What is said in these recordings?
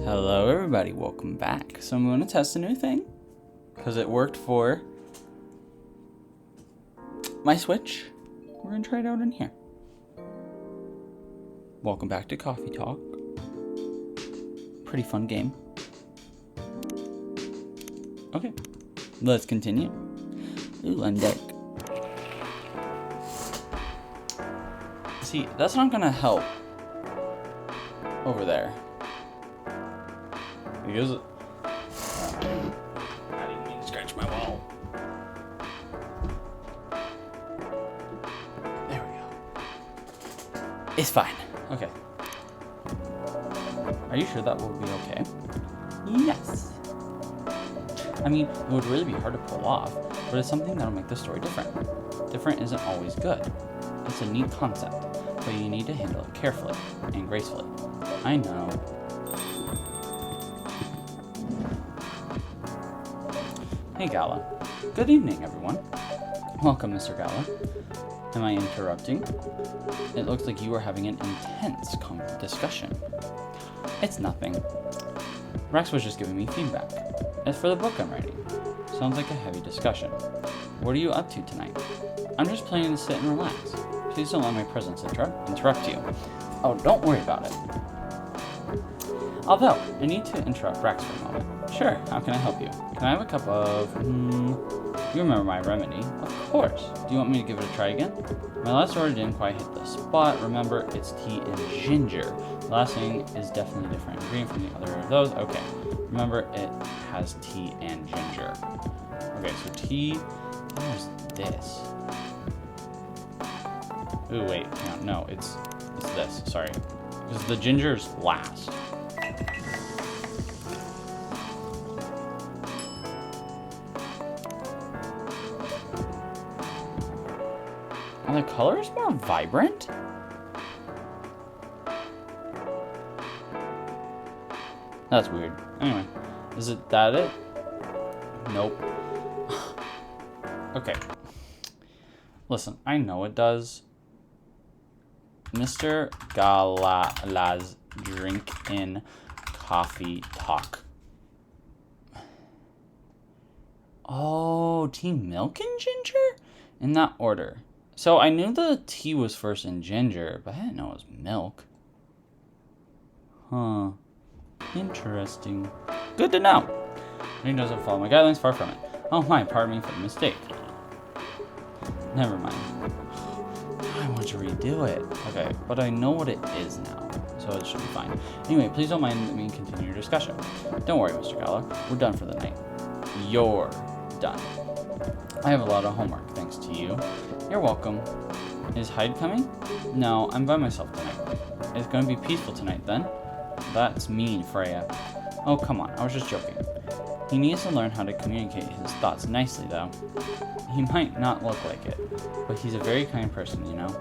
Hello everybody, welcome back. So I'm going to test a new thing, because it worked for my Switch. We're going to try it out in here. Welcome back to Coffee Talk. Pretty fun game. Okay, let's continue. Ooh, on deck. See, that's not going to help over there. Because I didn't mean to scratch my wall. There we go. It's fine. Okay. Are you sure that will be okay? Yes. I mean, it would really be hard to pull off, but it's something that'll make the story different. Different isn't always good. It's a neat concept, but you need to handle it carefully and gracefully. I know. Hey Gala. Good evening, everyone. Welcome, Mr. Gala. Am I interrupting? It looks like you are having an intense discussion. It's nothing. Rex was just giving me feedback. It's for the book I'm writing. Sounds like a heavy discussion. What are you up to tonight? I'm just planning to sit and relax. Please don't let my presence interrupt you. Oh, don't worry about it. Although, I need to interrupt Rex for a moment. Sure, how can I help you? Can I have a cup of, you remember my remedy? Of course. Do you want me to give it a try again? My last order didn't quite hit the spot. Remember, it's tea and ginger. The last thing is definitely a different ingredient from the other of those. Okay, remember, it has tea and ginger. Okay, so tea, where's this? Ooh, wait, no, it's this, sorry. Because the ginger's last. And the color is more vibrant? That's weird. Anyway, is it that it? Nope. Okay. Listen, I know it does. Mr. Gala's drink in coffee talk. Oh, tea, milk, and ginger? In that order. So I knew the tea was first in ginger, but I didn't know it was milk. Huh. Interesting. Good to know. He doesn't follow my guidelines, far from it. Oh my, pardon me for the mistake. Never mind. I want to redo it. Okay, but I know what it is now, so it should be fine. Anyway, please don't mind me continue your discussion. Don't worry, Mr. Gala. We're done for the night. You're done. I have a lot of homework, thanks to you. You're welcome. Is Hyde coming? No, I'm by myself tonight. It's going to be peaceful tonight, then? That's mean, Freya. Oh, come on, I was just joking. He needs to learn how to communicate his thoughts nicely, though. He might not look like it, but he's a very kind person, you know?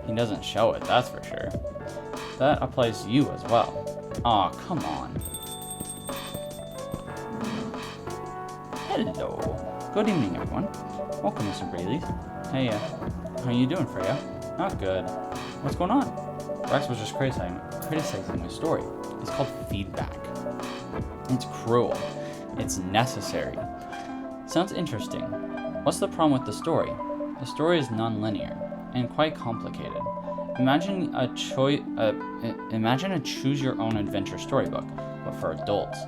He doesn't show it, that's for sure. That applies to you as well. Aw, come on. Hello. Good evening, everyone. Welcome, Mr. Braley. Hey, how are you doing, Freya? Not good. What's going on? Rex was just criticizing my story. It's called feedback. It's cruel. It's necessary. Sounds interesting. What's the problem with the story? The story is non-linear and quite complicated. Imagine a choose-your-own-adventure storybook, but for adults.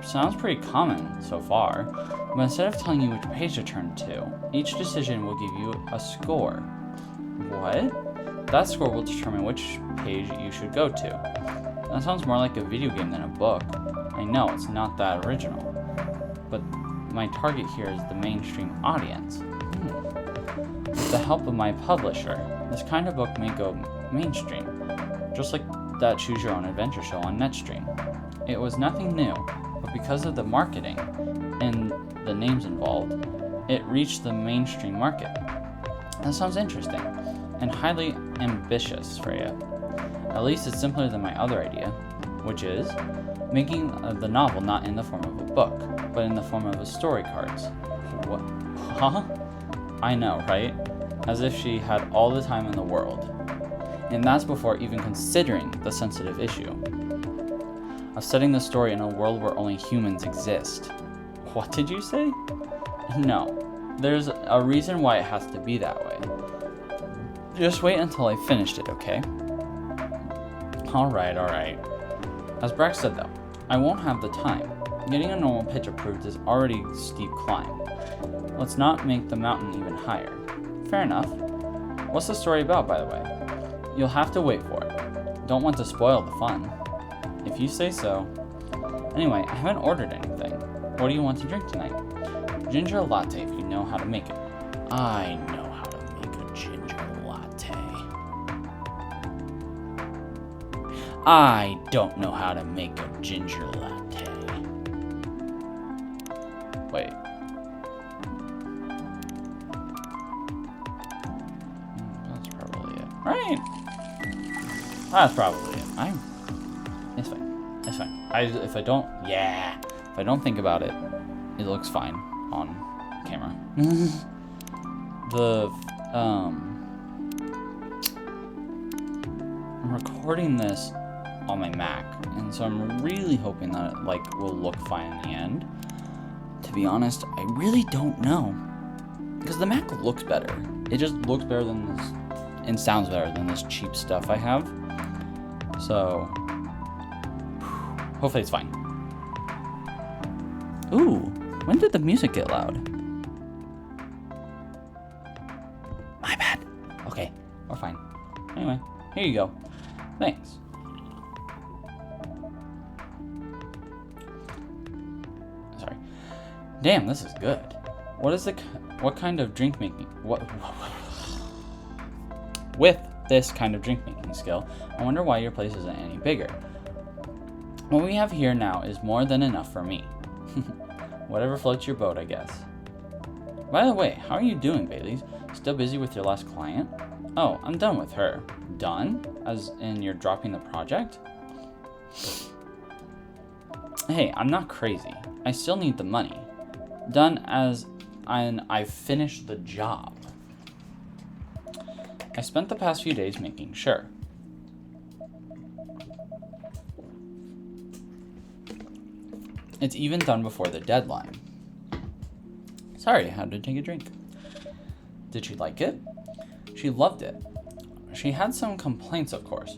Sounds pretty common so far, but instead of telling you which page to turn to, each decision will give you a score. What? That score will determine which page you should go to. That sounds more like a video game than a book. I know, it's not that original. But my target here is the mainstream audience. With the help of my publisher, this kind of book may go mainstream, just like that Choose Your Own Adventure show on Netstream. It was nothing new, but because of the marketing and the names involved, it reached the mainstream market. That sounds interesting, and highly ambitious, Freya. At least it's simpler than my other idea, which is making the novel not in the form of a book, but in the form of a story cards. What? Huh? I know, right? As if she had all the time in the world. And that's before even considering the sensitive issue. of setting the story in a world where only humans exist. What did you say? No, there's a reason why it has to be that way. Just wait until I finished it, okay? Alright. As Brax said though, I won't have the time. Getting a normal pitch approved is already a steep climb. Let's not make the mountain even higher. Fair enough. What's the story about, by the way? You'll have to wait for it. Don't want to spoil the fun. If you say so. Anyway, I haven't ordered anything. What do you want to drink tonight? Ginger latte if you know how to make it. I know how to make a ginger latte. I don't know how to make a ginger latte. Wait. That's probably it. Right. That's probably it. It's fine. It's fine. If I don't think about it, it looks fine on camera. I'm recording this on my Mac, and so I'm really hoping that it will look fine in the end. To be honest, I really don't know, because the Mac looks better. It just looks better than this, and sounds better than this cheap stuff I have. So hopefully it's fine. Ooh, when did the music get loud? My bad. Okay, we're fine. Anyway, here you go. Thanks. Sorry. Damn, this is good. What kind of drink making? With this kind of drink making skill, I wonder why your place isn't any bigger. What we have here now is more than enough for me. Whatever floats your boat, I guess. By the way, how are you doing, Baileys? Still busy with your last client? Oh, I'm done with her. Done? As in you're dropping the project? Hey, I'm not crazy. I still need the money. Done as in I've finished the job. I spent the past few days making sure. It's even done before the deadline. Sorry, I had to take a drink. Did she like it? She loved it. She had some complaints, of course,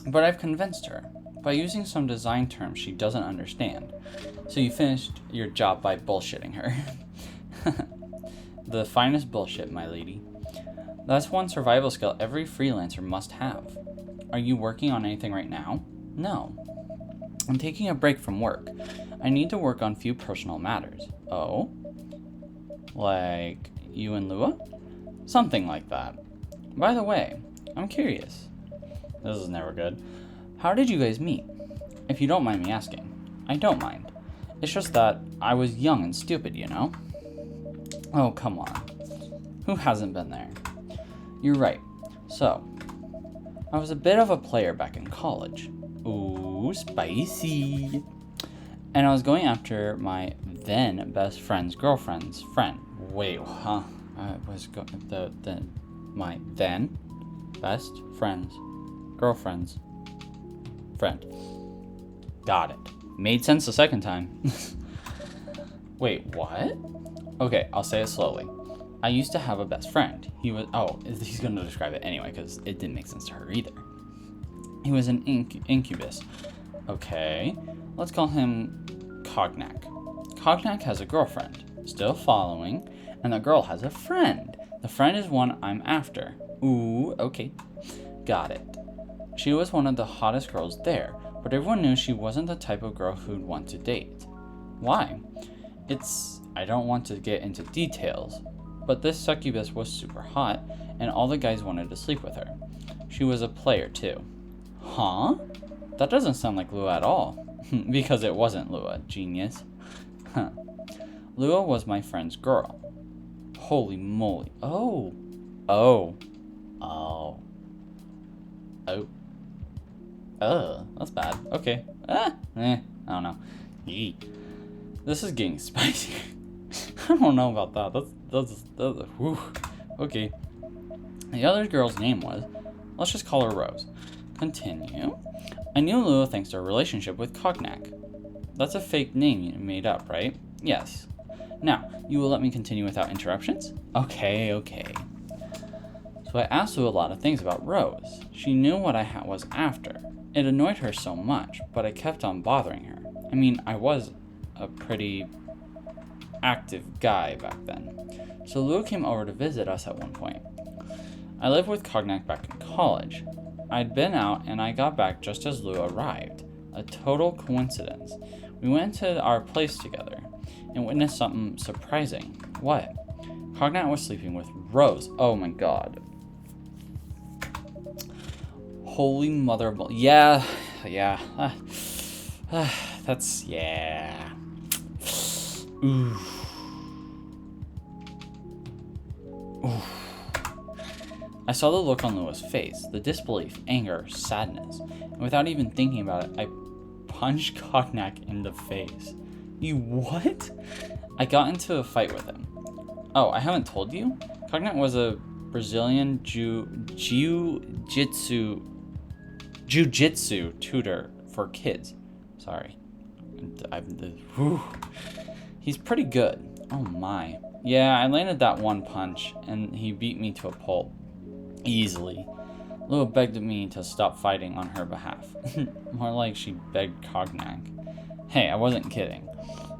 but I've convinced her by using some design terms she doesn't understand. So you finished your job by bullshitting her. The finest bullshit, my lady. That's one survival skill every freelancer must have. Are you working on anything right now? No. I'm taking a break from work. I need to work on few personal matters. Oh? Like you and Lua? Something like that. By the way, I'm curious. This is never good. How did you guys meet? If you don't mind me asking. I don't mind. It's just that I was young and stupid, you know? Oh, come on. Who hasn't been there? You're right. So, I was a bit of a player back in college. Ooh, spicy. And I was going after my then best friend's girlfriend's friend. Wait, huh? I was my then best friend's girlfriend's friend. Got it. Made sense the second time. Wait, what? Okay, I'll say it slowly. I used to have a best friend. He's gonna describe it anyway because it didn't make sense to her either. He was an incubus. Okay, let's call him Cognac. Cognac has a girlfriend, still following, and the girl has a friend. The friend is one I'm after. Ooh, okay. Got it. She was one of the hottest girls there, but everyone knew she wasn't the type of girl who'd want to date. Why? I don't want to get into details, but this succubus was super hot, and all the guys wanted to sleep with her. She was a player too. Huh? That doesn't sound like Lua at all. Because it wasn't Lua, genius. Huh. Lua was my friend's girl. Holy moly. Oh. That's bad. Okay. I don't know. Yeet. This is getting spicy. I don't know about that. That's whew. Okay. The other girl's name was, let's just call her Rose. Continue. I knew Lua thanks to her relationship with Cognac. That's a fake name you made up, right? Yes. Now, you will let me continue without interruptions? Okay. So I asked Lua a lot of things about Rose. She knew what I was after. It annoyed her so much, but I kept on bothering her. I mean, I was a pretty active guy back then. So Lua came over to visit us at one point. I lived with Cognac back in college. I'd been out and I got back just as Lua arrived. A total coincidence. We went to our place together and witnessed something surprising. What? Cognac was sleeping with Rose. Oh my god. Holy mother of... Yeah. That's... yeah. Ooh. I saw the look on Lua's face, the disbelief, anger, sadness, and without even thinking about it, I punched Cognac in the face. You what? I got into a fight with him. Oh, I haven't told you? Cognac was a Brazilian jiu-jitsu tutor for kids. Sorry. He's pretty good. Oh my. Yeah, I landed that one punch, and he beat me to a pulp. Easily. Lua begged me to stop fighting on her behalf. More like she begged Cognac. Hey, I wasn't kidding.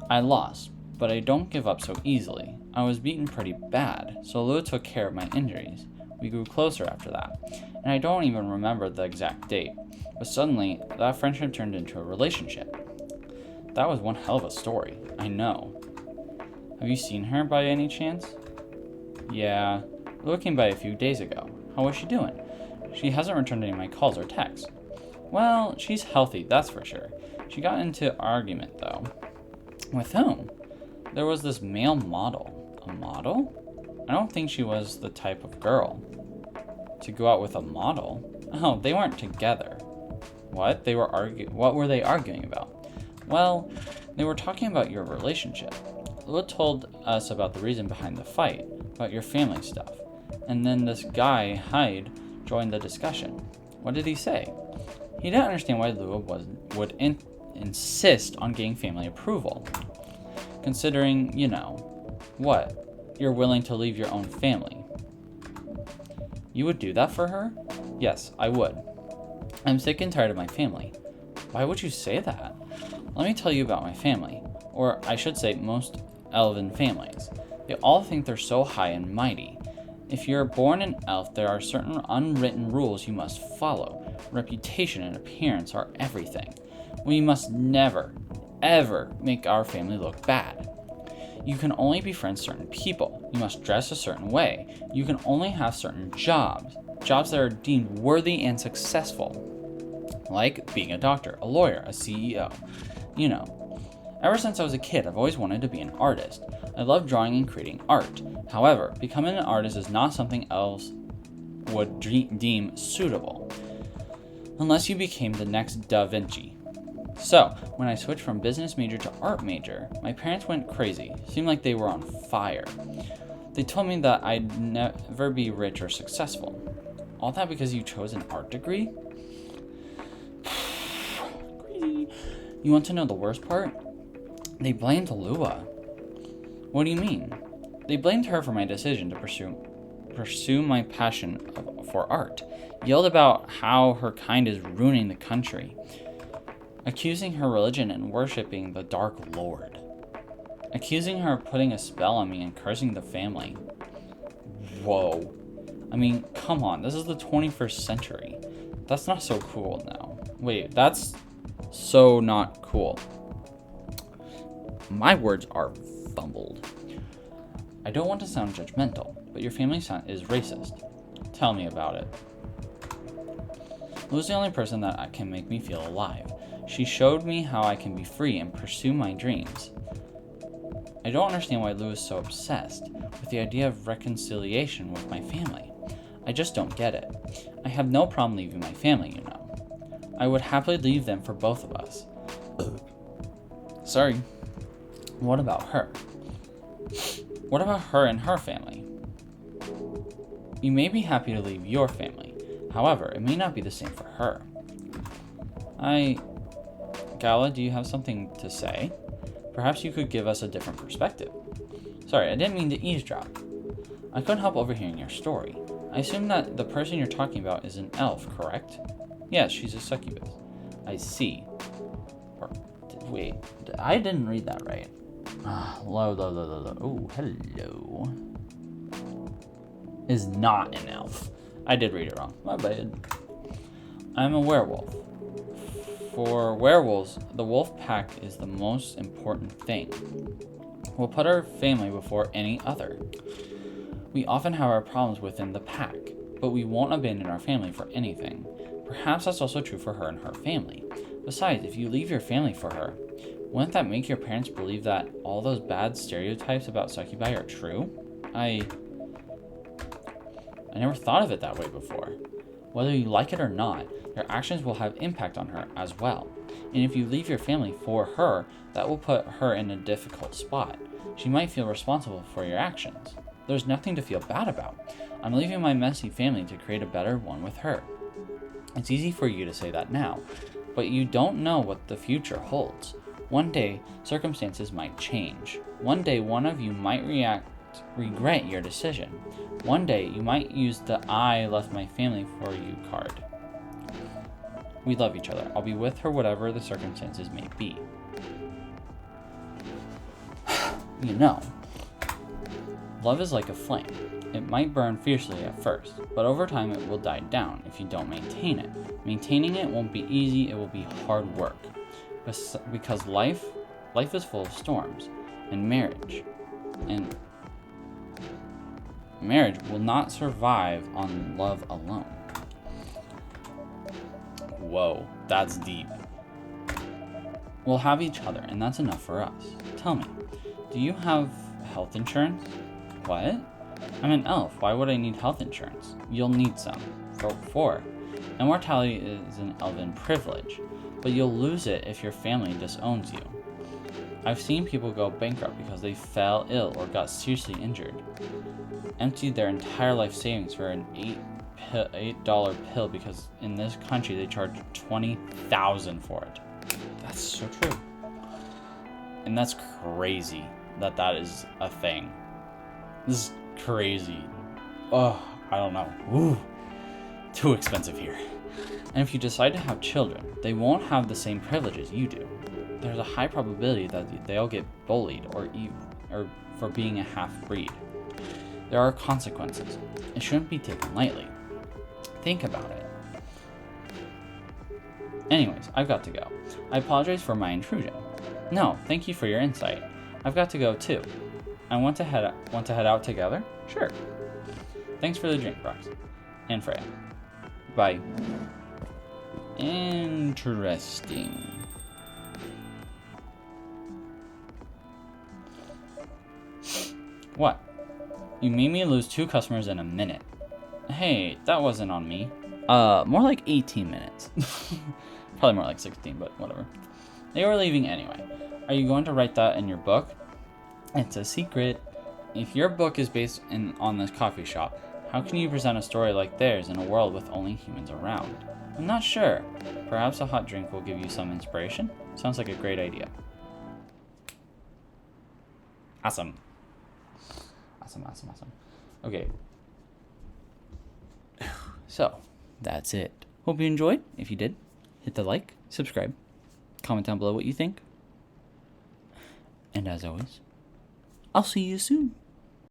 I lost, but I don't give up so easily. I was beaten pretty bad, so Lua took care of my injuries. We grew closer after that, and I don't even remember the exact date, but suddenly, that friendship turned into a relationship. That was one hell of a story, I know. Have you seen her by any chance? Yeah, Lua came by a few days ago. How was she doing? She hasn't returned any of my calls or texts. Well, she's healthy, that's for sure. She got into an argument, though. With whom? There was this male model. A model? I don't think she was the type of girl to go out with a model. Oh, they weren't together. What? What were they arguing about? Well, they were talking about your relationship. Lua told us about the reason behind the fight, about your family stuff. And then this guy, Hyde, joined the discussion. What did he say? He didn't understand why Lua would insist on getting family approval. Considering, what? You're willing to leave your own family. You would do that for her? Yes, I would. I'm sick and tired of my family. Why would you say that? Let me tell you about my family. Or I should say most elven families. They all think they're so high and mighty. If you're born an elf, there are certain unwritten rules you must follow. Reputation and appearance are everything. We must never, ever make our family look bad. You can only befriend certain people. You must dress a certain way. You can only have certain jobs that are deemed worthy and successful. Like being a doctor, a lawyer, a CEO. Ever since I was a kid, I've always wanted to be an artist. I love drawing and creating art. However, becoming an artist is not something else would deem suitable, unless you became the next Da Vinci. So, when I switched from business major to art major, my parents went crazy. Seemed like they were on fire. They told me that I'd never be rich or successful. All that because you chose an art degree? Crazy. You want to know the worst part? They blamed Lua. What do you mean? They blamed her for my decision to pursue my passion for art. Yelled about how her kind is ruining the country. Accusing her religion and worshipping the Dark Lord. Accusing her of putting a spell on me and cursing the family. Whoa. I mean, come on, this is the 21st century. That's not so cool now. Wait, that's so not cool. My words are fumbled. I don't want to sound judgmental, but your family is racist. Tell me about it. Lua's the only person that can make me feel alive. She showed me how I can be free and pursue my dreams. I don't understand why Lua is so obsessed with the idea of reconciliation with my family. I just don't get it. I have no problem leaving my family, I would happily leave them for both of us. Sorry. What about her? What about her and her family? You may be happy to leave your family. However, it may not be the same for her. Gala, do you have something to say? Perhaps you could give us a different perspective. Sorry, I didn't mean to eavesdrop. I couldn't help overhearing your story. I assume that the person you're talking about is an elf, correct? Yes, she's a succubus. I see. Wait, I didn't read that right. Low. Oh, hello. Is not an elf. I did read it wrong. My bad. I'm a werewolf. For werewolves, the wolf pack is the most important thing. We'll put our family before any other. We often have our problems within the pack, but we won't abandon our family for anything. Perhaps that's also true for her and her family. Besides, if you leave your family for her, wouldn't that make your parents believe that all those bad stereotypes about succubi are true? I never thought of it that way before. Whether you like it or not, your actions will have impact on her as well. And if you leave your family for her, that will put her in a difficult spot. She might feel responsible for your actions. There's nothing to feel bad about. I'm leaving my messy family to create a better one with her. It's easy for you to say that now, but you don't know what the future holds. One day, circumstances might change. One day, one of you might regret your decision. One day, you might use the "I left my family for you" card. We love each other. I'll be with her whatever the circumstances may be. You know, love is like a flame. It might burn fiercely at first, but over time it will die down if you don't maintain it. Maintaining it won't be easy, it will be hard work. Because life is full of storms, and marriage will not survive on love alone. Whoa, that's deep. We'll have each other, and that's enough for us. Tell me, do you have health insurance? What? I'm an elf. Why would I need health insurance? You'll need some. For immortality is an elven privilege, but you'll lose it if your family disowns you. I've seen people go bankrupt because they fell ill or got seriously injured. Emptied their entire life savings for an $8 pill because in this country they charge $20,000 for it. That's so true. And that's crazy that is a thing. This is crazy. Oh, I don't know. Ooh, too expensive here. And if you decide to have children, they won't have the same privileges you do. There's a high probability that they'll get bullied or for being a half-breed. There are consequences. It shouldn't be taken lightly. Think about it. Anyways, I've got to go. I apologize for my intrusion. No, thank you for your insight. I've got to go too. I want to head out together? Sure. Thanks for the drink, Brox. And Freya. Bye. Interesting. What? You made me lose 2 customers in a minute. Hey, that wasn't on me. More like 18 minutes. Probably more like 16, but whatever. They were leaving anyway. Are you going to write that in your book? It's a secret. If your book is based on this coffee shop, how can you present a story like theirs in a world with only humans around? I'm not sure. Perhaps a hot drink will give you some inspiration? Sounds like a great idea. Awesome. Awesome. Okay. So, that's it. Hope you enjoyed. If you did, hit the like, subscribe, comment down below what you think. And as always, I'll see you soon.